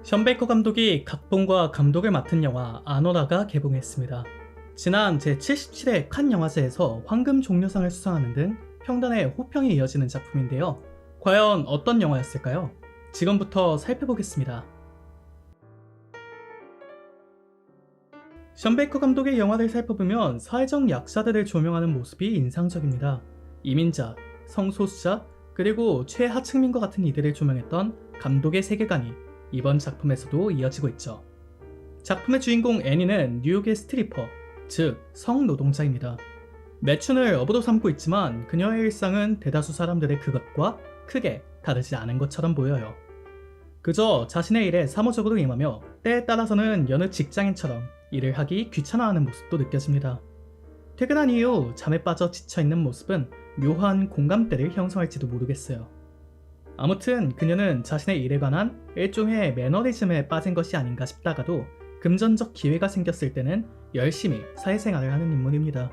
션 베이커 감독이 각본과 감독을 맡은 영화 아노라가 개봉했습니다. 지난 제77회 칸 영화제에서 황금 종려상을 수상하는 등 평단의 호평이 이어지는 작품인데요. 과연 어떤 영화였을까요? 지금부터 살펴보겠습니다. 션 베이커 감독의 영화를 살펴보면 사회적 약자들을 조명하는 모습이 인상적입니다. 이민자, 성소수자, 그리고 최하층민과 같은 이들을 조명했던 감독의 세계관이 이번 작품에서도 이어지고 있죠. 작품의 주인공 애니는 뉴욕의 스트리퍼, 즉 성노동자입니다. 매춘을 업으로 삼고 있지만 그녀의 일상은 대다수 사람들의 그것과 크게 다르지 않은 것처럼 보여요. 그저 자신의 일에 사무적으로 임하며 때에 따라서는 여느 직장인처럼 일을 하기 귀찮아하는 모습도 느껴집니다. 퇴근한 이후 잠에 빠져 지쳐있는 모습은 묘한 공감대를 형성할지도 모르겠어요. 아무튼 그녀는 자신의 일에 관한 일종의 매너리즘에 빠진 것이 아닌가 싶다가도 금전적 기회가 생겼을 때는 열심히 사회생활을 하는 인물입니다.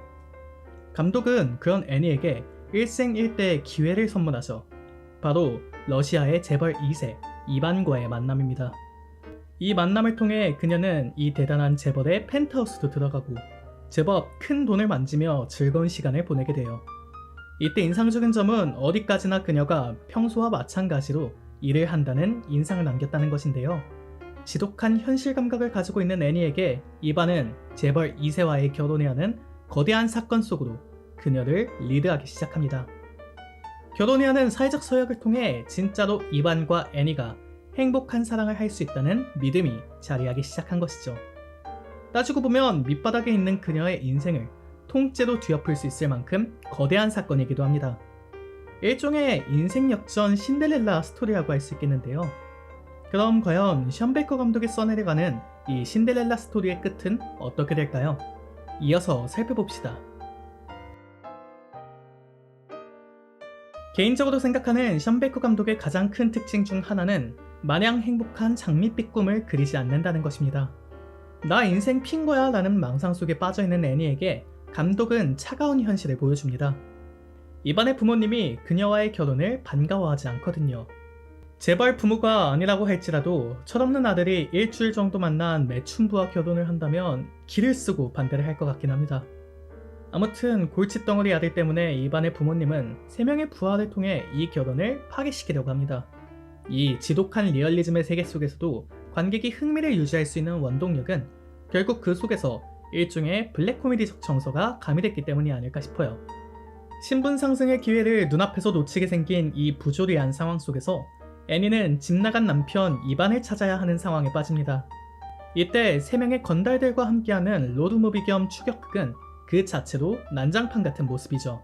감독은 그런 애니에게 일생일대의 기회를 선물하죠. 바로 러시아의 재벌 2세 이반과의 만남입니다. 이 만남을 통해 그녀는 이 대단한 재벌의 펜트하우스도 들어가고 제법 큰 돈을 만지며 즐거운 시간을 보내게 돼요. 이때 인상적인 점은 어디까지나 그녀가 평소와 마찬가지로 일을 한다는 인상을 남겼다는 것인데요. 지독한 현실 감각을 가지고 있는 애니에게 이반은 재벌 2세와의 결혼해야 하는 거대한 사건 속으로 그녀를 리드하기 시작합니다. 결혼해야 하는 사회적 서약을 통해 진짜로 이반과 애니가 행복한 사랑을 할 수 있다는 믿음이 자리하기 시작한 것이죠. 따지고 보면 밑바닥에 있는 그녀의 인생을 통째로 뒤엎을 수 있을 만큼 거대한 사건이기도 합니다. 일종의 인생 역전 신데렐라 스토리라고 할 수 있겠는데요. 그럼 과연 션 베이커 감독이 써내려가는 이 신데렐라 스토리의 끝은 어떻게 될까요? 이어서 살펴봅시다. 개인적으로 생각하는 션 베이커 감독의 가장 큰 특징 중 하나는 마냥 행복한 장밋빛 꿈을 그리지 않는다는 것입니다. 나 인생 핀 거야 라는 망상 속에 빠져있는 애니에게 감독은 차가운 현실을 보여줍니다. 이반의 부모님이 그녀와의 결혼을 반가워하지 않거든요. 재벌 부모가 아니라고 할지라도 철없는 아들이 일주일 정도 만난 매춘부와 결혼을 한다면 기를 쓰고 반대를 할 것 같긴 합니다. 아무튼 골칫덩어리 아들 때문에 이반의 부모님은 3명의 부하를 통해 이 결혼을 파기시키려고 합니다. 이 지독한 리얼리즘의 세계 속에서도 관객이 흥미를 유지할 수 있는 원동력은 결국 그 속에서 일종의 블랙 코미디적 정서가 가미됐기 때문이 아닐까 싶어요. 신분 상승의 기회를 눈앞에서 놓치게 생긴 이 부조리한 상황 속에서 애니는 집 나간 남편 이반을 찾아야 하는 상황에 빠집니다. 이때 3명의 건달들과 함께하는 로드무비 겸 추격극은 그 자체로 난장판 같은 모습이죠.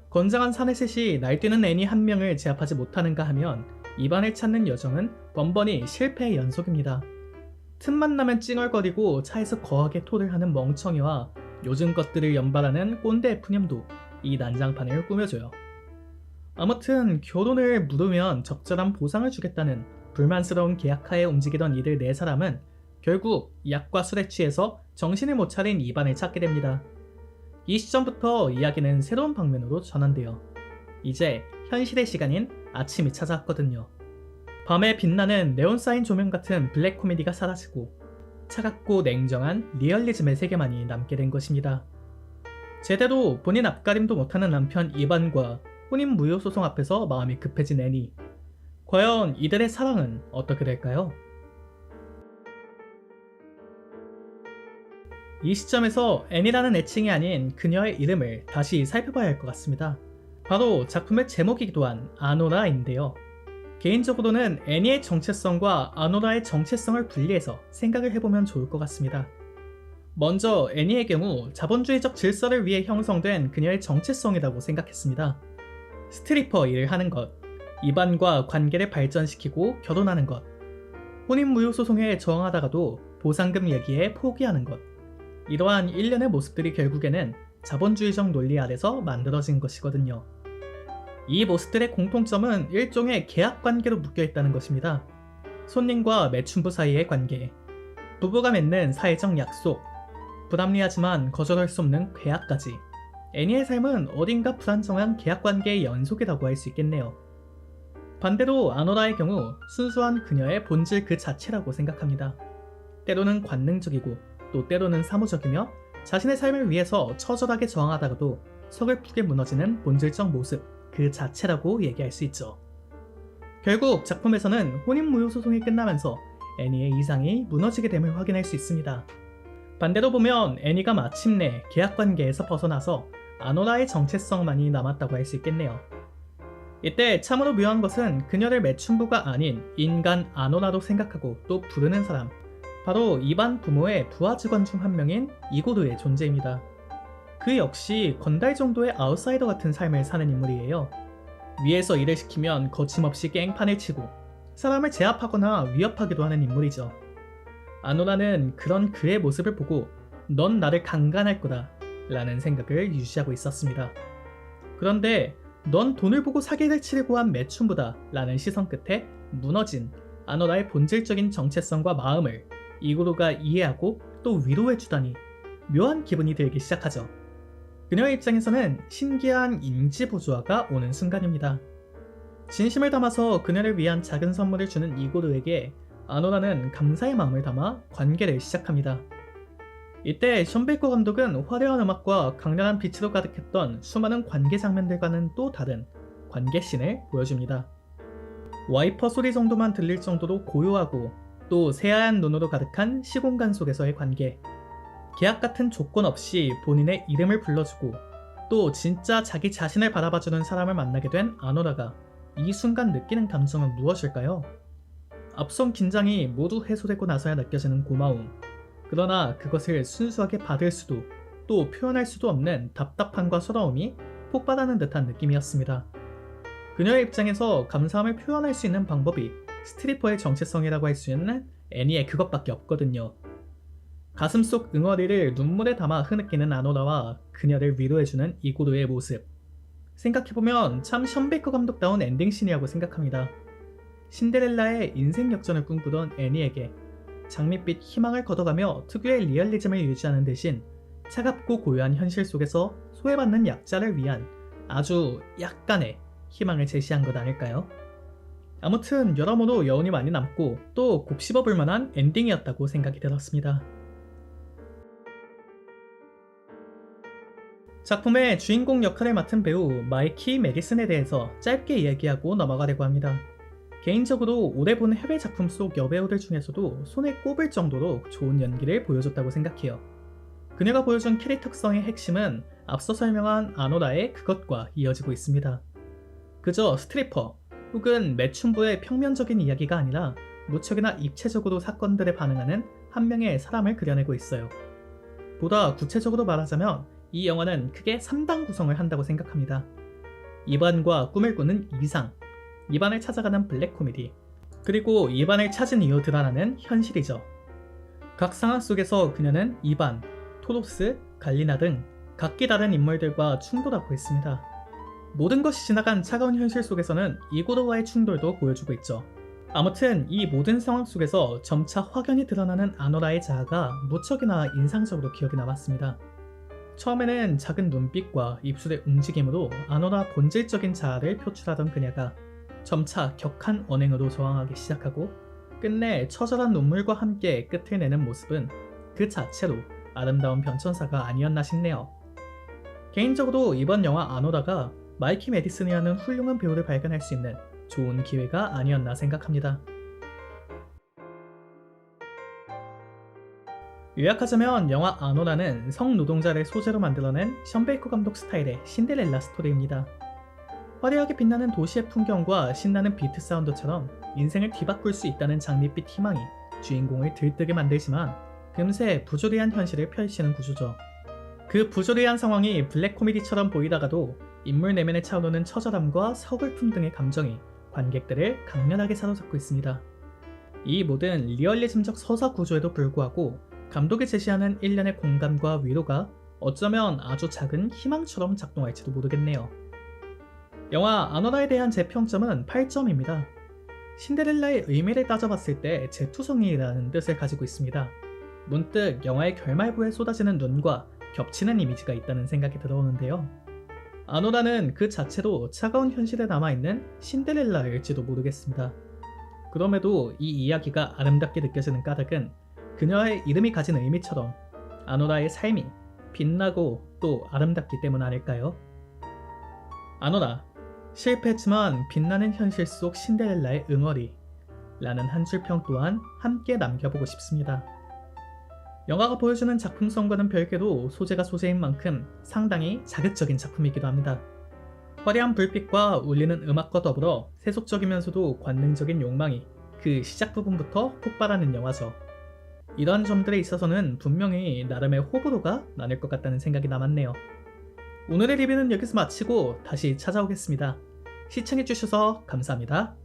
건장한 사내셋이 날뛰는 애니 한 명을 제압하지 못하는가 하면 이반을 찾는 여정은 번번이 실패의 연속입니다. 틈만 나면 찡얼거리고 차에서 거하게 토를 하는 멍청이와 요즘 것들을 연발하는 꼰대 푸념도 이 난장판을 꾸며줘요. 아무튼 결혼을 물으면 적절한 보상을 주겠다는 불만스러운 계약하에 움직이던 이들 4사람은 결국 약과 술에 취해서 정신을 못 차린 이반을 찾게 됩니다. 이 시점부터 이야기는 새로운 방면으로 전환돼요. 이제 현실의 시간인 아침이 찾아왔거든요. 밤에 빛나는 네온사인 조명 같은 블랙 코미디가 사라지고 차갑고 냉정한 리얼리즘의 세계만이 남게 된 것입니다. 제대로 본인 앞가림도 못하는 남편 이반과 혼인 무효 소송 앞에서 마음이 급해진 애니. 과연 이들의 사랑은 어떻게 될까요? 이 시점에서 애니라는 애칭이 아닌 그녀의 이름을 다시 살펴봐야 할 것 같습니다. 바로 작품의 제목이기도 한 아노라인데요. 개인적으로는 애니의 정체성과 아노라의 정체성을 분리해서 생각을 해보면 좋을 것 같습니다. 먼저 애니의 경우 자본주의적 질서를 위해 형성된 그녀의 정체성이라고 생각했습니다. 스트리퍼 일을 하는 것, 이반과 관계를 발전시키고 결혼하는 것, 혼인무효 소송에 저항하다가도 보상금 얘기에 포기하는 것, 이러한 일련의 모습들이 결국에는 자본주의적 논리 아래서 만들어진 것이거든요. 이 모습들의 공통점은 일종의 계약관계로 묶여있다는 것입니다. 손님과 매춘부 사이의 관계, 부부가 맺는 사회적 약속, 불합리하지만 거절할 수 없는 계약까지. 애니의 삶은 어딘가 불안정한 계약관계의 연속이라고 할 수 있겠네요. 반대로 아노라의 경우 순수한 그녀의 본질 그 자체라고 생각합니다. 때로는 관능적이고 또 때로는 사무적이며 자신의 삶을 위해서 처절하게 저항하다가도 서글프게 무너지는 본질적 모습 그 자체라고 얘기할 수 있죠. 결국 작품에서는 혼인무효 소송이 끝나면서 애니의 이상이 무너지게 됨을 확인할 수 있습니다. 반대로 보면 애니가 마침내 계약관계에서 벗어나서 아노라의 정체성만이 남았다고 할 수 있겠네요. 이때 참으로 묘한 것은 그녀를 매춘부가 아닌 인간 아노라로 생각하고 또 부르는 사람, 바로 이반 부모의 부하 직원 중 한 명인 이고르의 존재입니다. 그 역시 건달 정도의 아웃사이더 같은 삶을 사는 인물이에요. 위에서 일을 시키면 거침없이 깽판을 치고 사람을 제압하거나 위협하기도 하는 인물이죠. 아노라는 그런 그의 모습을 보고 넌 나를 강간할 거다 라는 생각을 유지하고 있었습니다. 그런데 넌 돈을 보고 사기를 치려고 한 매춘부다 라는 시선 끝에 무너진 아노라의 본질적인 정체성과 마음을 이고로가 이해하고 또 위로해주다니 묘한 기분이 들기 시작하죠. 그녀의 입장에서는 신기한 인지부조화가 오는 순간입니다. 진심을 담아서 그녀를 위한 작은 선물을 주는 이고르에게 아노라는 감사의 마음을 담아 관계를 시작합니다. 이때 션 베이커 감독은 화려한 음악과 강렬한 빛으로 가득했던 수많은 관계 장면들과는 또 다른 관계씬을 보여줍니다. 와이퍼 소리 정도만 들릴 정도로 고요하고 또 새하얀 눈으로 가득한 시공간 속에서의 관계, 계약 같은 조건 없이 본인의 이름을 불러주고 또 진짜 자기 자신을 바라봐주는 사람을 만나게 된 아노라가 이 순간 느끼는 감정은 무엇일까요? 앞선 긴장이 모두 해소되고 나서야 느껴지는 고마움, 그러나 그것을 순수하게 받을 수도 또 표현할 수도 없는 답답함과 서러움이 폭발하는 듯한 느낌이었습니다. 그녀의 입장에서 감사함을 표현할 수 있는 방법이 스트리퍼의 정체성이라고 할 수 있는 애니의 그것밖에 없거든요. 가슴속 응어리를 눈물에 담아 흐느끼는 아노라와 그녀를 위로해주는 이고르의 모습, 생각해보면 참 션 베이커 감독다운 엔딩씬이라고 생각합니다. 신데렐라의 인생 역전을 꿈꾸던 애니에게 장밋빛 희망을 걷어가며 특유의 리얼리즘을 유지하는 대신 차갑고 고요한 현실 속에서 소외받는 약자를 위한 아주 약간의 희망을 제시한 것 아닐까요? 아무튼 여러모로 여운이 많이 남고 또 곱씹어볼 만한 엔딩이었다고 생각이 들었습니다. 작품의 주인공 역할을 맡은 배우 마이키 메디슨에 대해서 짧게 이야기하고 넘어가려고 합니다. 개인적으로 올해 본 해외 작품 속 여배우들 중에서도 손에 꼽을 정도로 좋은 연기를 보여줬다고 생각해요. 그녀가 보여준 캐릭터성의 핵심은 앞서 설명한 아노라의 그것과 이어지고 있습니다. 그저 스트리퍼 혹은 매춘부의 평면적인 이야기가 아니라 무척이나 입체적으로 사건들에 반응하는 한 명의 사람을 그려내고 있어요. 보다 구체적으로 말하자면 이 영화는 크게 3단 구성을 한다고 생각합니다. 이반과 꿈을 꾸는 이상, 이반을 찾아가는 블랙 코미디, 그리고 이반을 찾은 이후 드러나는 현실이죠. 각 상황 속에서 그녀는 이반, 토로스, 갈리나 등 각기 다른 인물들과 충돌하고 있습니다. 모든 것이 지나간 차가운 현실 속에서는 이고르와의 충돌도 보여주고 있죠. 아무튼 이 모든 상황 속에서 점차 확연히 드러나는 아노라의 자아가 무척이나 인상적으로 기억에 남았습니다. 처음에는 작은 눈빛과 입술의 움직임으로 아노라 본질적인 자아를 표출하던 그녀가 점차 격한 언행으로 저항하기 시작하고 끝내 처절한 눈물과 함께 끝을 내는 모습은 그 자체로 아름다운 변천사가 아니었나 싶네요. 개인적으로 이번 영화 아노라가 마이키 메디슨이라는 훌륭한 배우를 발견할 수 있는 좋은 기회가 아니었나 생각합니다. 요약하자면 영화 아노라는 성노동자를 소재로 만들어낸 션 베이커 감독 스타일의 신데렐라 스토리입니다. 화려하게 빛나는 도시의 풍경과 신나는 비트 사운드처럼 인생을 뒤바꿀 수 있다는 장밋빛 희망이 주인공을 들뜨게 만들지만 금세 부조리한 현실을 펼치는 구조죠. 그 부조리한 상황이 블랙 코미디처럼 보이다가도 인물 내면에 차오르는 처절함과 서글픔 등의 감정이 관객들을 강렬하게 사로잡고 있습니다. 이 모든 리얼리즘적 서사 구조에도 불구하고 감독이 제시하는 일련의 공감과 위로가 어쩌면 아주 작은 희망처럼 작동할지도 모르겠네요. 영화 아노라에 대한 제 평점은 8점입니다. 신데렐라의 의미를 따져봤을 때 재투성이라는 뜻을 가지고 있습니다. 문득 영화의 결말부에 쏟아지는 눈과 겹치는 이미지가 있다는 생각이 들어오는데요. 아노라는 그 자체로 차가운 현실에 남아있는 신데렐라일지도 모르겠습니다. 그럼에도 이 이야기가 아름답게 느껴지는 까닭은 그녀의 이름이 가진 의미처럼 아노라의 삶이 빛나고 또 아름답기 때문 아닐까요? 아노라, 실패했지만 빛나는 현실 속 신데렐라의 응어리 라는 한 줄 평 또한 함께 남겨보고 싶습니다. 영화가 보여주는 작품성과는 별개로 소재가 소재인 만큼 상당히 자극적인 작품이기도 합니다. 화려한 불빛과 울리는 음악과 더불어 세속적이면서도 관능적인 욕망이 그 시작 부분부터 폭발하는 영화죠. 이러한 점들에 있어서는 분명히 나름의 호불호가 나뉠 것 같다는 생각이 남았네요. 오늘의 리뷰는 여기서 마치고 다시 찾아오겠습니다. 시청해주셔서 감사합니다.